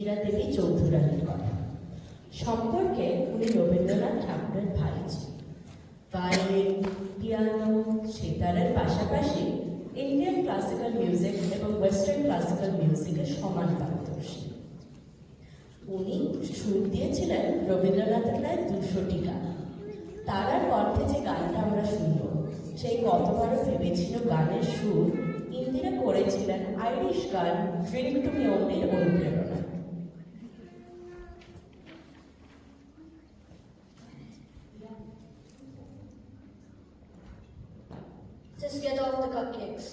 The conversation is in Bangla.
ইন্দিরা দেবী চৌধুরানীর কথা। সম্পর্কে উনি রবীন্দ্রনাথ ঠাকুরের ভাই ছিলেন। ভায়োলিন, পিয়ানো, সেতারের পাশাপাশি ইন্ডিয়ান ক্লাসিক্যাল মিউজিক এবং ওয়েস্টার্ন ক্লাসিক্যাল মিউজিকের সমান পারদর্শী। উনি সুর দিয়েছিলেন রবীন্দ্রনাথের প্রায় 200টি গান। তারার কণ্ঠে যে গানটা আমরা শুনব, সেই কতবারও ভেবেছিল গানের সুর ইন্দিরা করেছিলেন আইরিশ গান ড্রিঙ্ক টু মি ওনলির অনুপ্রেরণা। Just get off the cupcakes.